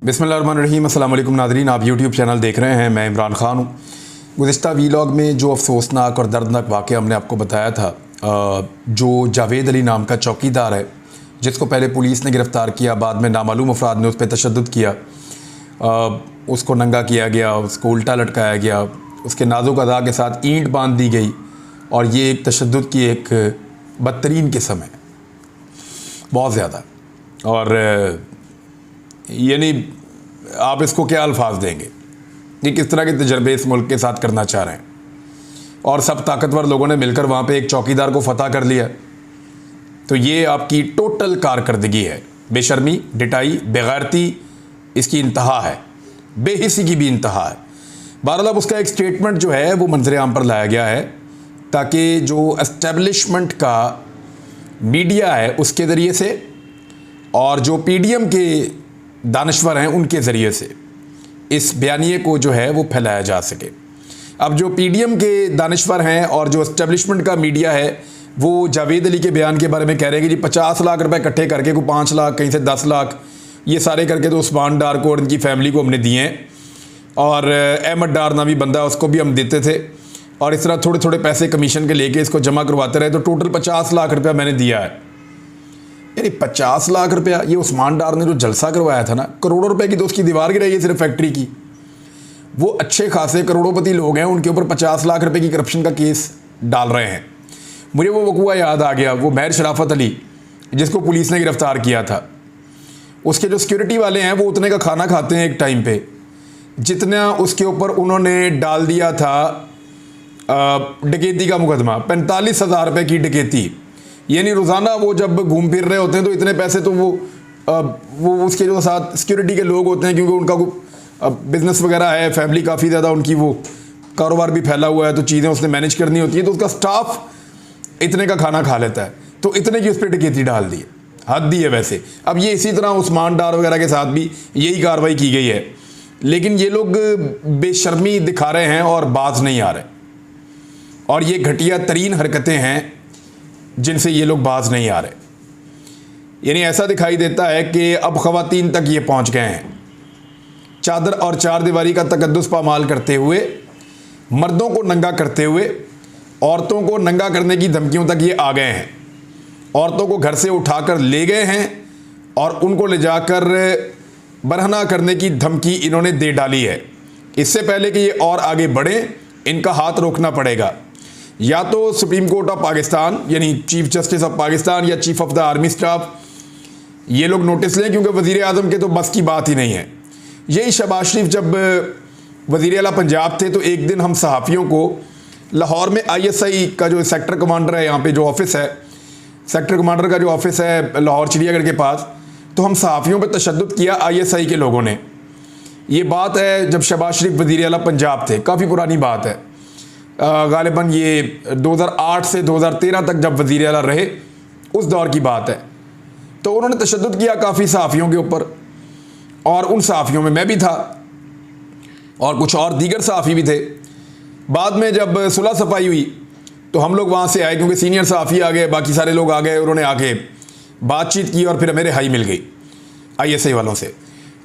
बिस्मिल्लाहिर्रहमानिर्रहीम। अस्सलाम वालेकुम नाज़रीन, आप यूट्यूब चैनल देख रहे हैं। मैं इमरान ख़ान हूँ। गुज़िश्ता वीलॉग में जो अफसोसनाक और दर्दनाक वाक़या हमने आपको बताया था, जो जावेद अली नाम का चौकीदार है जिसको पहले पुलिस ने गिरफ़्तार किया, बाद में नामालूम अफराद ने उस पर तशद्दुद किया, उसको नंगा किया गया, उसको उल्टा लटकाया गया, उसके नाजुक अज़ा के साथ ईंट बांध दी गई, और ये एक तशद्दुद की एक बदतरीन किस्म है, बहुत ज़्यादा। और यानी आप इसको क्या अल्फाज देंगे कि किस तरह के तजर्बे इस मुल्क के साथ करना चाह रहे हैं। और सब ताकतवर लोगों ने मिलकर वहाँ पे एक चौकीदार को फतह कर लिया। तो ये आपकी टोटल कारकर्दगी है। बेशर्मी, डिटाई, बेगैरती इसकी इंतहा है, बेहिसी की भी इंतहा है। बहरहाल अब उसका एक स्टेटमेंट जो है वो मंजर आम पर लाया गया है ताकि जो एस्टेब्लिशमेंट का मीडिया है उसके ज़रिए से और जो पीडीएम के दानश्वर हैं उनके ज़रिए से इस बयानिए को जो है वो फैलाया जा सके। अब जो पीडीएम के दानश्वर हैं और जो एस्टेब्लिशमेंट का मीडिया है वो जावेद अली के बयान के बारे में कह रहे हैं कि जी 50 लाख रुपए इकट्ठे करके, को 5 लाख, कहीं से 10 लाख, ये सारे करके तो उस्मान डार को और उनकी फैमिली को हमने दिए हैं, और अहमद डार नामी बंदा उसको भी हम देते थे, और इस तरह थोड़े थोड़े पैसे कमीशन के लेके इसको जमा करवाते रहे, तो टोटल 50 लाख रुपया मैंने दिया है। यानी 50 लाख रुपया, ये उस्मान डार ने जो जलसा करवाया था ना, करोड़ों रुपए की तो उसकी दीवार गिराई है सिर्फ फैक्ट्री की। वो अच्छे खासे करोड़ोंपति लोग हैं, उनके ऊपर 50 लाख रुपए की करप्शन का केस डाल रहे हैं। मुझे वो वकूआ याद आ गया, वो महर शराफत अली जिसको पुलिस ने गिरफ्तार किया था, उसके जो सिक्योरिटी वाले हैं वो उतने का खाना खाते हैं एक टाइम पे जितना उसके ऊपर उन्होंने डाल दिया था डकैती का मुकदमा। 45,000 रुपये की डकैती, यानी रोज़ाना वो जब घूम फिर रहे होते हैं तो इतने पैसे तो वो उसके जो साथ सिक्योरिटी के लोग होते हैं, क्योंकि उनका बिज़नेस वगैरह है, फैमिली काफ़ी ज़्यादा उनकी, वो कारोबार भी फैला हुआ है, तो चीज़ें उसने मैनेज करनी होती हैं, तो उसका स्टाफ इतने का खाना खा लेता है, तो इतने की उस पर डकैती डाल दी है। हद दी है वैसे। अब ये इसी तरह उस्मान डार वगैरह के साथ भी यही कार्रवाई की गई है, लेकिन ये लोग बेशर्मी दिखा रहे हैं और बाज नहीं आ रहे, और ये घटिया तरीन हरकतें हैं जिनसे ये लोग बाज नहीं आ रहे। यानी ऐसा दिखाई देता है कि अब ख़वातीन तक ये पहुंच गए हैं, चादर और चार दीवारी का तकद्दुस पामाल करते हुए, मर्दों को नंगा करते हुए, औरतों को नंगा करने की धमकियों तक ये आ गए हैं। औरतों को घर से उठाकर ले गए हैं और उनको ले जाकर बरहना करने की धमकी इन्होंने दे डाली है। इससे पहले कि ये और आगे बढ़े, इनका हाथ रोकना पड़ेगा। या तो सुप्रीम कोर्ट ऑफ पाकिस्तान यानी चीफ जस्टिस ऑफ पाकिस्तान या chief of the army staff ये लोग नोटिस लें, क्योंकि वज़ीर आज़म के तो बस की बात ही नहीं है। यही शहबाज शरीफ जब वज़ीर आला पंजाब थे तो एक दिन हम सहाफ़ियों को लाहौर में ISI का जो सेक्टर कमांडर है, यहाँ पे जो ऑफिस है, सेक्टर कमांडर का जो ऑफिस है लाहौर चिड़ियाघर के पास, तो हम सहाफ़ियों पर तशद्दुद किया ISI के लोगों ने। ये बात है जब शहबाज शरीफ वज़ीर आला पंजाब थे, काफ़ी पुरानी बात है, गालिबन ये 2008 से 2013 तक जब वज़ीर आला रहे उस दौर की बात है। तो उन्होंने तशद्दुद किया काफ़ी सहाफ़ियों के ऊपर, और उन सहाफ़ियों में मैं भी था और कुछ और दीगर सहाफ़ी भी थे। बाद में जब सुलह सफाई हुई तो हम लोग वहाँ से आए, क्योंकि सीनियर सहाफ़ी आ गए, बाकी सारे लोग आ गए, उन्होंने आके बातचीत की और फिर हमें रिहाई मिल गई ISI वालों से।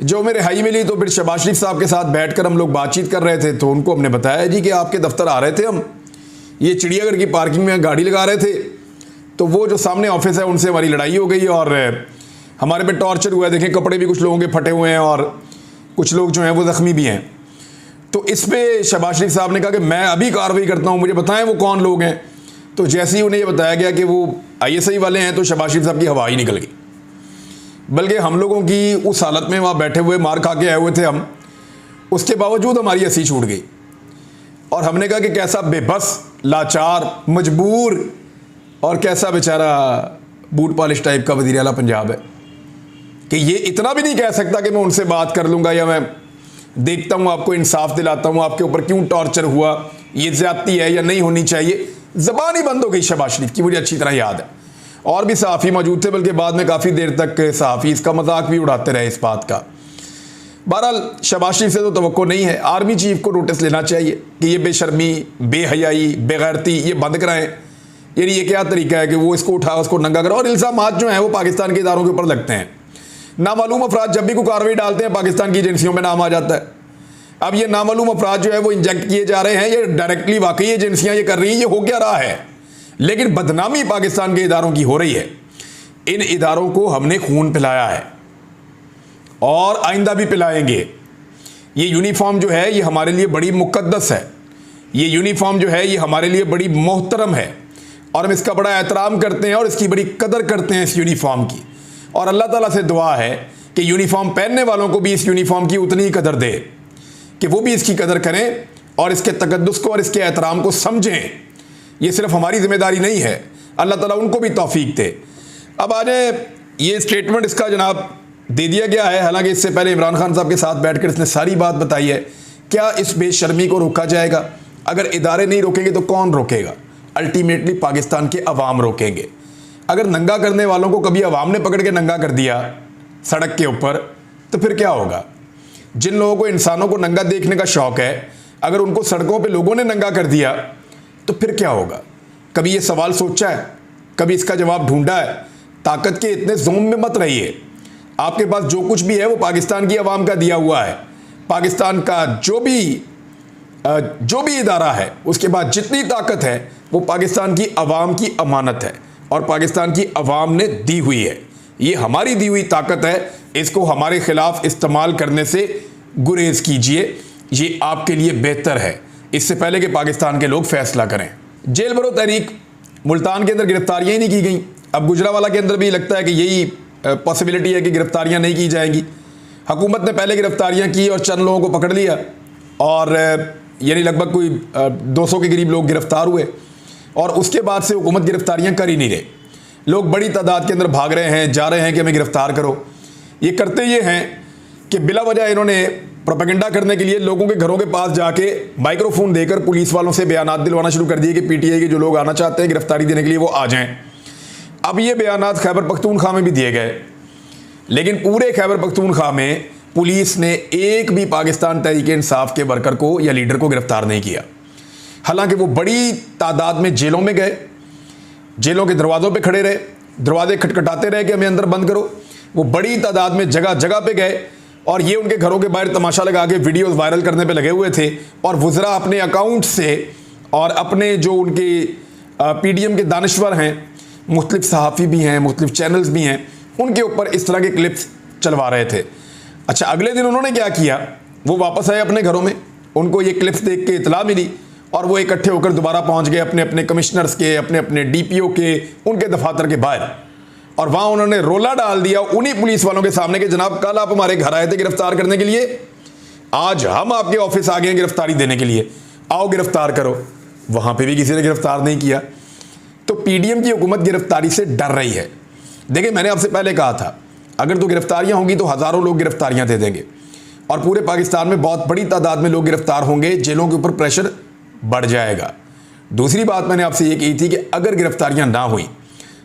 जो हमें रिहाई मिली तो फिर शहबाज शरीफ साहब के साथ बैठकर हम लोग बातचीत कर रहे थे, तो उनको हमने बताया जी कि आपके दफ्तर आ रहे थे हम, ये चिड़ियाघर की पार्किंग में गाड़ी लगा रहे थे, तो वो जो सामने ऑफिस है उनसे हमारी लड़ाई हो गई और हमारे पे टॉर्चर हुआ है। देखें कपड़े भी कुछ लोगों के फटे हुए हैं और कुछ लोग जो हैं वो ज़ख्मी भी हैं। तो इस पर शहबाज शरीफ साहब ने कहा कि मैं अभी कार्रवाई करता हूँ, मुझे बताएं वो कौन लोग हैं। तो जैसे ही उन्हें ये बताया गया कि वो ISI वाले हैं तो शहबाज शरीफ साहब की हवा ही निकल गई। बल्कि हम लोगों की उस हालत में वहाँ बैठे हुए, मार खा के आए हुए थे हम, उसके बावजूद हमारी हंसी छूट गई और हमने कहा कि कैसा बेबस, लाचार, मजबूर और कैसा बेचारा बूट पॉलिश टाइप का वज़ीर आला पंजाब है कि ये इतना भी नहीं कह सकता कि मैं उनसे बात कर लूँगा या मैं देखता हूँ, आपको इंसाफ दिलाता हूँ, आपके ऊपर क्यों टॉर्चर हुआ, ये ज़्यादती है या नहीं होनी चाहिए। ज़बान ही बंद हो गई शहबाज शरीफ की, मुझे अच्छी तरह याद है। और भी सहाफ़ी मौजूद थे, बल्कि बाद में काफ़ी देर तक सहाफ़ी इसका मजाक भी उड़ाते रहे इस बात का। बहरहाल शहबाज शरीफ से तो तवक्को नहीं है, आर्मी चीफ को नोटिस लेना चाहिए कि ये बेशर्मी, बेहयाई, बेगैरती ये बंद कराएं। यानी ये क्या तरीका है कि वो इसको उठा उसको नंगा करा, और इल्ज़ामात जो हैं वो पाकिस्तान के इदारों के ऊपर लगते हैं। नामालूम अफराद जब भी कोई कार्रवाई डालते हैं पाकिस्तान की एजेंसियों में नाम आ जाता है। अब ये नामालूम अफराद जो है वो इंजेक्ट किए जा रहे हैं, ये डायरेक्टली वाकई एजेंसियां ये कर रही हैं, ये हो क्या रहा है, लेकिन बदनामी पाकिस्तान के इदारों की हो रही है। इन इदारों को हमने खून पिलाया है और आइंदा भी पिलाएंगे। ये यूनिफॉर्म जो है ये हमारे लिए बड़ी मुकद्दस है, ये यूनिफॉर्म जो है ये हमारे लिए बड़ी मोहतरम है और हम इसका बड़ा एहतराम करते हैं और इसकी बड़ी कदर करते हैं इस यूनिफॉर्म की। और अल्लाह ताला से दुआ है कि यूनिफॉर्म पहनने वालों को भी इस यूनिफॉर्म की उतनी ही कदर दे, कि वो भी इसकी कदर करें और इसके तकद्दुस को और इसके एहतराम को समझें। ये सिर्फ हमारी जिम्मेदारी नहीं है, अल्लाह ताला उनको भी तौफीक दे। अब आज ये स्टेटमेंट इसका जनाब दे दिया गया है, हालांकि इससे पहले इमरान खान साहब के साथ बैठकर इसने सारी बात बताई है। क्या इस बेशर्मी को रोका जाएगा? अगर इदारे नहीं रोकेंगे तो कौन रोकेगा? अल्टीमेटली पाकिस्तान के अवाम रोकेंगे। अगर नंगा करने वालों को कभी अवाम ने पकड़ के नंगा कर दिया सड़क के ऊपर तो फिर क्या होगा? जिन लोगों को इंसानों को नंगा देखने का शौक है, अगर उनको सड़कों पे लोगों ने नंगा कर दिया तो फिर क्या होगा? कभी ये सवाल सोचा है? कभी इसका जवाब ढूंढा है? ताकत के इतने जोम में मत रहिए। आपके पास जो कुछ भी है वो पाकिस्तान की आवाम का दिया हुआ है। पाकिस्तान का जो भी इदारा है उसके पास जितनी ताकत है वो पाकिस्तान की आवाम की अमानत है और पाकिस्तान की आवाम ने दी हुई है। ये हमारी दी हुई ताकत है, इसको हमारे खिलाफ इस्तेमाल करने से गुरेज कीजिए, ये आपके लिए बेहतर है, इससे पहले कि पाकिस्तान के लोग फैसला करें। जेल भरो तहरीक मुल्तान के अंदर गिरफ्तारियां ही नहीं की गई। अब गुजरावाला के अंदर भी लगता है कि यही पॉसिबिलिटी है कि गिरफ्तारियां नहीं की जाएंगी। हुकूमत ने पहले गिरफ्तारियां की और चंद लोगों को पकड़ लिया और यानी लगभग कोई 200 के करीब लोग गिरफ्तार हुए और उसके बाद से हुकूमत गिरफ्तारियां कर ही नहीं रहे। लोग बड़ी तादाद के अंदर भाग रहे हैं, जा रहे हैं कि हमें गिरफ्तार करो। ये करते ये हैं कि बिला वजह इन्होंने प्रोपेगेंडा करने के लिए लोगों के घरों के पास जाके माइक्रोफोन देकर पुलिस वालों से बयानात दिलवाना शुरू कर दिए कि पीटीआई के जो लोग आना चाहते हैं गिरफ्तारी देने के लिए वो आ जाएं। अब ये बयानात खैबर पख्तूनख्वा में भी दिए गए, लेकिन पूरे खैबर पख्तूनख्वा में पुलिस ने एक भी पाकिस्तान तहरीक इंसाफ के वर्कर को या लीडर को गिरफ्तार नहीं किया। हालांकि वो बड़ी तादाद में जेलों में गए, जेलों के दरवाज़ों पे खड़े रहे, दरवाजे खटखटाते रहे कि हमें अंदर बंद करो। वो बड़ी तादाद में जगह जगह पे गए और ये उनके घरों के बाहर तमाशा लगा के वीडियोस वायरल करने पे लगे हुए थे और वुज़रा अपने अकाउंट से और अपने जो उनके पीडीएम के दानिश्वर हैं, मुख्तलिफ सहाफ़ी भी हैं, मुख्तलिफ चैनल्स भी हैं, उनके ऊपर इस तरह के क्लिप्स चलवा रहे थे। अच्छा, अगले दिन उन्होंने क्या किया, वो वापस आए अपने घरों में, उनको ये क्लिप्स देख के इतला मिली और वो इकट्ठे होकर दोबारा पहुंच गए अपने अपने कमिश्नर्स के, अपने अपने डीपीओ के, उनके दफातर के बाहर, और वहां उन्होंने रोला डाल दिया उन्हीं पुलिस वालों के सामने कि जनाब कल आप हमारे घर आए थे गिरफ्तार करने के लिए, आज हम आपके ऑफिस आ गए हैं गिरफ्तारी देने के लिए, आओ गिरफ्तार करो। वहां पे भी किसी ने गिरफ्तार नहीं किया। तो पीडीएम की हुकूमत गिरफ्तारी से डर रही है। देखिए, मैंने आपसे पहले कहा था अगर तो गिरफ्तारियां होंगी तो हज़ारों लोग गिरफ्तारियां दे देंगे और पूरे पाकिस्तान में बहुत बड़ी तादाद में लोग गिरफ्तार होंगे, जेलों के ऊपर प्रेशर बढ़ जाएगा। दूसरी बात मैंने आपसे ये कही थी कि अगर गिरफ्तारियां ना हुई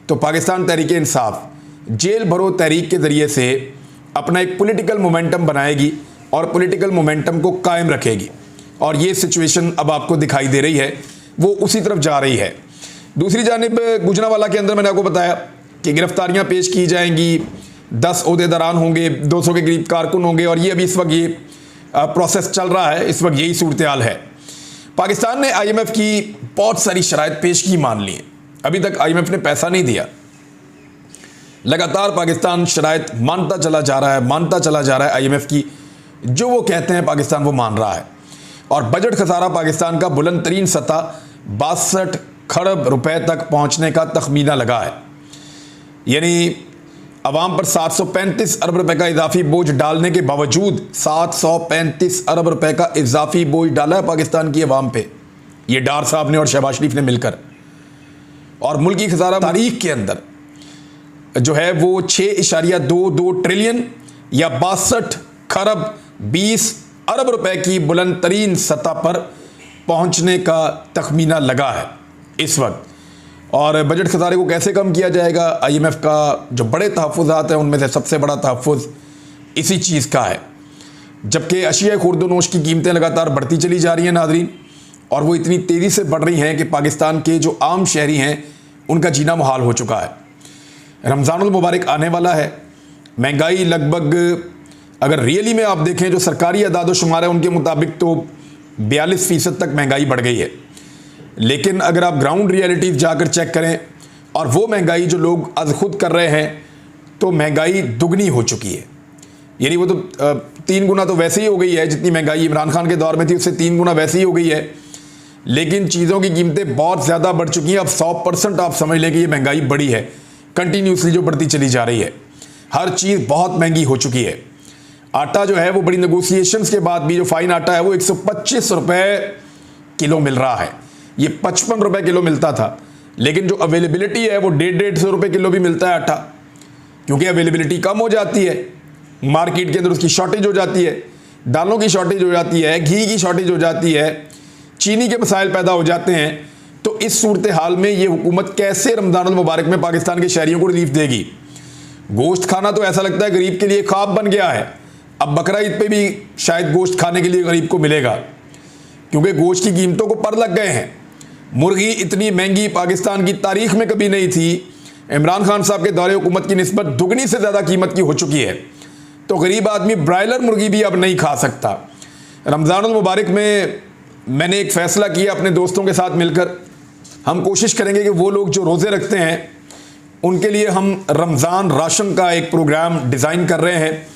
तो पाकिस्तान तहरीक इंसाफ जेल भरो तहरीक के ज़रिए से अपना एक पॉलिटिकल मोमेंटम बनाएगी और पॉलिटिकल मोमेंटम को कायम रखेगी, और ये सिचुएशन अब आपको दिखाई दे रही है, वो उसी तरफ जा रही है। दूसरी जानिब गुजरावाला के अंदर मैंने आपको बताया कि गिरफ्तारियां पेश की जाएंगी, 10 ओहदेदारान होंगे, 200 के करीब कारकुन होंगे, और ये अभी इस वक्त ये प्रोसेस चल रहा है, इस वक्त यही सूरत हाल है। पाकिस्तान ने IMF की बहुत सारी शराइत पेश की मान ली है, अभी तक IMF ने पैसा नहीं दिया। लगातार पाकिस्तान शराइत मानता चला जा रहा है IMF की, जो वो कहते हैं पाकिस्तान वो मान रहा है, और बजट खसारा पाकिस्तान का बुलंद तरीन सतह 62 खरब रुपए तक पहुंचने का तखमीना लगा है। यानी अवाम पर 735 अरब रुपए का इजाफी बोझ डालने के बावजूद 735 अरब रुपए का इजाफी बोझ डाला है पाकिस्तान की अवाम पे, ये डार साहब ने और शहबाज शरीफ ने मिलकर। और मुल्की खसारा तारीख के अंदर जो है वो 6.22 ट्रिलियन या 62 खरब 20 अरब रुपए की बुलंद तरीन सतह पर पहुंचने का तखमीना लगा है इस वक्त। और बजट खसारे को कैसे कम किया जाएगा, IMF का जो बड़े तहफ़्फ़ुज़ात हैं उनमें से सबसे बड़ा तहफ़्फ़ुज़ इसी चीज़ का है। जबकि अशिया खुर्दोनोश की कीमतें लगातार बढ़ती चली जा रही हैं नाज़रीन, और वो इतनी तेज़ी से बढ़ रही हैं कि पाकिस्तान के जो आम शहरी हैं उनका जीना मुहाल हो चुका है। रमज़ानुल मुबारक आने वाला है, महंगाई लगभग, अगर रियली में आप देखें जो सरकारी अदाद-ओ-शुमार है उनके मुताबिक तो 42% तक महंगाई बढ़ गई है। लेकिन अगर आप ग्राउंड रियलिटीज जाकर चेक करें और वो महंगाई जो लोग आज खुद कर रहे हैं, तो महंगाई दुगनी हो चुकी है। यानी वो तो 3 गुना तो वैसे ही हो गई है, जितनी महंगाई इमरान खान के दौर में थी उससे 3 गुना वैसे ही हो गई है। लेकिन चीज़ों की कीमतें बहुत ज़्यादा बढ़ चुकी हैं। अब 100% आप समझ लें कि ये महंगाई बढ़ी है, कंटिन्यूसली जो बढ़ती चली जा रही है। हर चीज़ बहुत महंगी हो चुकी है। आटा जो है वो बड़ी नेगोशिएशंस के बाद भी जो फाइन आटा है वो 125 रुपये किलो मिल रहा है। ये 55 रुपये किलो मिलता था, लेकिन जो अवेलेबिलिटी है वो 150-150 रुपये किलो भी मिलता है आटा, क्योंकि अवेलेबिलिटी कम हो जाती है, मार्केट के अंदर उसकी शॉर्टेज हो जाती है, दालों की शॉर्टेज हो जाती है, घी की शॉर्टेज हो जाती है, चीनी के मसाइल पैदा हो जाते हैं। तो इस सूरत हाल में ये हुकूमत कैसे रमज़ान मुबारक में पाकिस्तान के शहरियों को रिलीफ देगी? गोश्त खाना तो ऐसा लगता है गरीब के लिए ख्वाब बन गया है। अब बकरा ईद पे भी शायद गोश्त खाने के लिए गरीब को मिलेगा, क्योंकि गोश्त की कीमतों को पर लग गए हैं। मुर्गी इतनी महंगी पाकिस्तान की तारीख में कभी नहीं थी। इमरान खान साहब के दौरे हुकूमत की निस्बत दुगनी से ज़्यादा कीमत की हो चुकी है। तो गरीब आदमी ब्रायलर मुर्गी भी अब नहीं खा सकता। रमज़ान मुबारक में मैंने एक फ़ैसला किया अपने दोस्तों के साथ मिलकर, हम कोशिश करेंगे कि वो लोग जो रोज़े रखते हैं उनके लिए हम रमज़ान राशन का एक प्रोग्राम डिज़ाइन कर रहे हैं।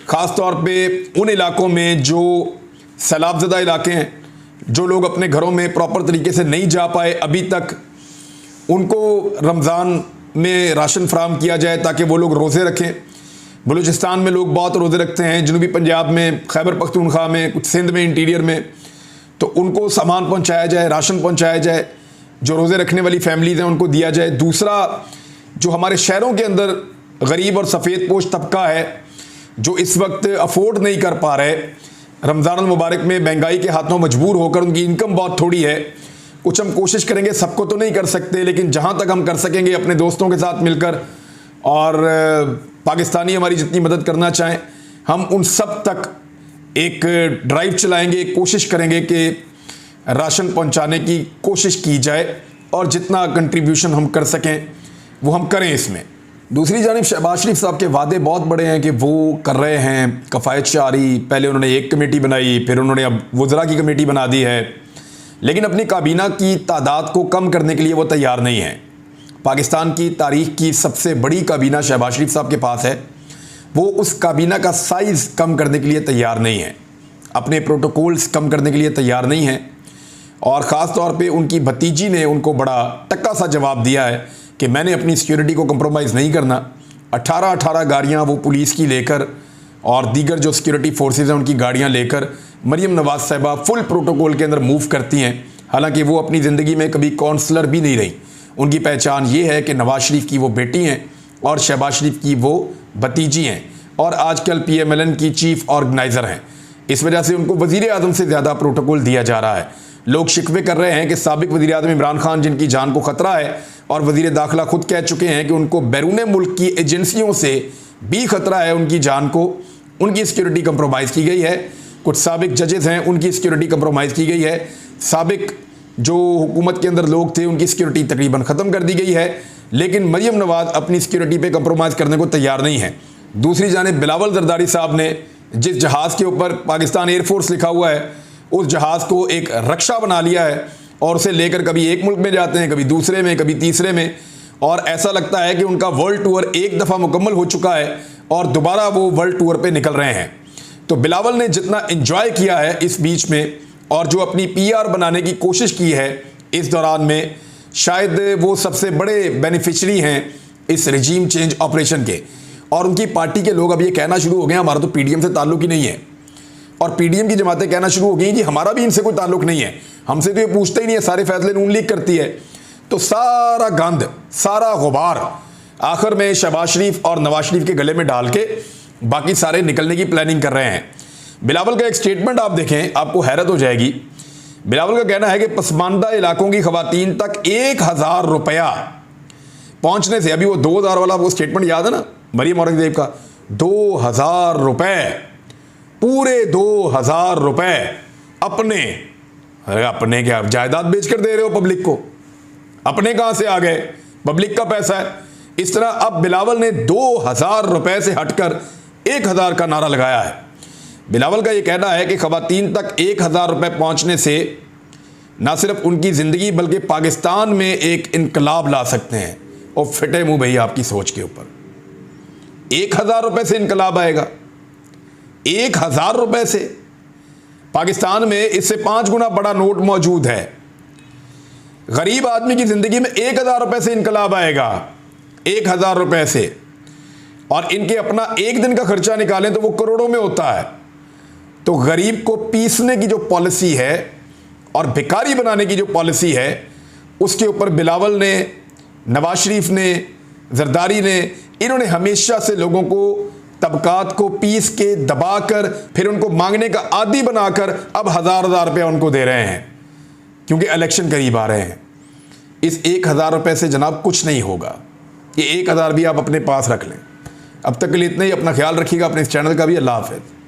ख़ास तौर पे उन इलाकों में जो सैलाबज़दा इलाके हैं, जो लोग अपने घरों में प्रॉपर तरीके से नहीं जा पाए अभी तक, उनको रमज़ान में राशन फराहम किया जाए ताकि वो लोग रोज़े रखें। बलूचिस्तान में लोग बहुत रोज़े रखते हैं, जनूबी पंजाब में, खैबर पख्तूनख्वा में, कुछ सिंध में, इंटीरियर में, तो उनको सामान पहुंचाया जाए, राशन पहुंचाया जाए, जो रोज़े रखने वाली फैमिलीज़ हैं उनको दिया जाए। दूसरा, जो हमारे शहरों के अंदर गरीब और सफ़ेद पोश तबका है जो इस वक्त अफोर्ड नहीं कर पा रहे, रमज़ान मुबारक में महंगाई के हाथों मजबूर होकर, उनकी इनकम बहुत थोड़ी है, कुछ हम कोशिश करेंगे, सबको तो नहीं कर सकते लेकिन जहाँ तक हम कर सकेंगे अपने दोस्तों के साथ मिलकर, और पाकिस्तानी हमारी जितनी मदद करना चाहें, हम उन सब तक एक ड्राइव चलाएंगे, एक कोशिश करेंगे कि राशन पहुंचाने की कोशिश की जाए और जितना कंट्रीब्यूशन हम कर सकें वो हम करें इसमें। दूसरी जानिब शहबाज शरीफ साहब के वादे बहुत बड़े हैं कि वो कर रहे हैं कफ़ायत शारी। पहले उन्होंने एक कमेटी बनाई, फिर उन्होंने अब वज़रा की कमेटी बना दी है, लेकिन अपनी काबीना की तादाद को कम करने के लिए वो तैयार नहीं है। पाकिस्तान की तारीख की सबसे बड़ी काबीना शहबाज शरीफ साहब के पास है, वो उस काबीना का साइज़ कम करने के लिए तैयार नहीं है, अपने प्रोटोकॉल्स कम करने के लिए तैयार नहीं है। और ख़ास तौर पे उनकी भतीजी ने उनको बड़ा टक्का सा जवाब दिया है कि मैंने अपनी सिक्योरिटी को कंप्रोमाइज़ नहीं करना। 18 गाड़ियाँ वो पुलिस की लेकर और दीगर जो सिक्योरिटी फोर्सेज हैं उनकी गाड़ियाँ लेकर मरीम नवाज साहिबा फुल प्रोटोकॉल के अंदर मूव करती हैं। हालांकि वो अपनी ज़िंदगी में कभी काउंसलर भी नहीं रही। उनकी पहचान ये है कि नवाज शरीफ की वो बेटी हैं और शहबाज शरीफ की वो भतीजी हैं और आजकल PMLN की चीफ ऑर्गेनाइज़र हैं। इस वजह से उनको वज़ीर आज़म से ज़्यादा प्रोटोकॉल दिया जा रहा है। लोग शिकवे कर रहे हैं कि साबिक वज़ीर आज़म इमरान खान, जिनकी जान को ख़तरा है, और वज़ीर दाखिला खुद कह चुके हैं कि उनको बैरून मुल्क की एजेंसियों से भी ख़तरा है उनकी जान को, उनकी सिक्योरिटी कंप्रोमाइज़ की गई है। कुछ साबिक जजेज़ हैं, उनकी सिक्योरिटी कंप्रोमाइज़ की गई है। साबिक जो हुकूमत के अंदर लोग थे उनकी सिक्योरिटी तकरीबन ख़त्म कर दी गई है, लेकिन मरीम नवाज़ अपनी सिक्योरिटी पे कंप्रोमाइज़ करने को तैयार नहीं है। दूसरी जानिब बिलावल जरदारी साहब ने जिस जहाज़ के ऊपर पाकिस्तान एयरफोर्स लिखा हुआ है, उस जहाज़ को एक रक्षा बना लिया है और उसे लेकर कभी एक मुल्क में जाते हैं, कभी दूसरे में, कभी तीसरे में, और ऐसा लगता है कि उनका वर्ल्ड टूर एक दफ़ा मुकम्मल हो चुका है और दोबारा वो वर्ल्ड टूर पे निकल रहे हैं। तो बिलावल ने जितना एंजॉय किया है इस बीच में और जो अपनी PR बनाने की कोशिश की है इस दौरान में, शायद वो सबसे बड़े बेनिफिशरी हैं इस रजीम चेंज ऑपरेशन के। और उनकी पार्टी के लोग अब ये कहना शुरू हो गए हमारा तो PDM से ताल्लुक़ ही नहीं है, और PDM की जमातें कहना शुरू हो गई कि हमारा भी इनसे कोई ताल्लुक़ नहीं है, हमसे तो ये पूछते ही नहीं है, सारे फैसले नून लीग करती है। तो सारा गंद, सारा गुबार आखिर में शहबाज शरीफ और नवाज शरीफ के गले में डाल के बाकी सारे निकलने की प्लानिंग कर रहे हैं। बिलावल का एक स्टेटमेंट आप देखें, आपको हैरत हो जाएगी। बिलावल का कहना है कि पसमानदा इलाकों की खवातीन तक 1000 रुपया पहुंचने से, अभी वो 2000 वाला वो स्टेटमेंट याद है ना मरीम औरंगजेब का, 2000 रुपये, पूरे 2000 रुपये अपने, अरे अपने क्या जायदाद बेचकर दे रहे हो पब्लिक को? अपने कहां से आ गए? पब्लिक का पैसा है। इस तरह अब बिलावल ने 2000 रुपए से हटकर 1000 का नारा लगाया है। बिलावल का यह कहना है कि खवातीन तक 1000 रुपए पहुंचने से ना सिर्फ उनकी ज़िंदगी बल्कि पाकिस्तान में एक इनकलाब ला सकते हैं। और फिटे मुंह भैया आपकी सोच के ऊपर 1000 रुपए से इनकलाब आएगा? 1000 रुपए से? पाकिस्तान में इससे 5 गुना बड़ा नोट मौजूद है। गरीब आदमी की ज़िंदगी में 1000 रुपए से इनकलाब आएगा? 1000 रुपए से? और इनके अपना एक दिन का खर्चा निकालें तो वो करोड़ों में होता है। तो गरीब को पीसने की जो पॉलिसी है और भिखारी बनाने की जो पॉलिसी है, उसके ऊपर बिलावल ने, नवाज शरीफ ने, जरदारी ने, इन्होंने हमेशा से लोगों को, तबकात को पीस के दबाकर फिर उनको मांगने का आदी बनाकर अब हज़ार रुपया उनको दे रहे हैं क्योंकि इलेक्शन करीब आ रहे हैं। इस 1000 रुपये से जनाब कुछ नहीं होगा। ये 1000 भी आप अपने पास रख लें। अब तक के लिए इतना ही। अपना ख्याल रखिएगा, अपने इस चैनल का भी। अल्लाह हाफ़िज़।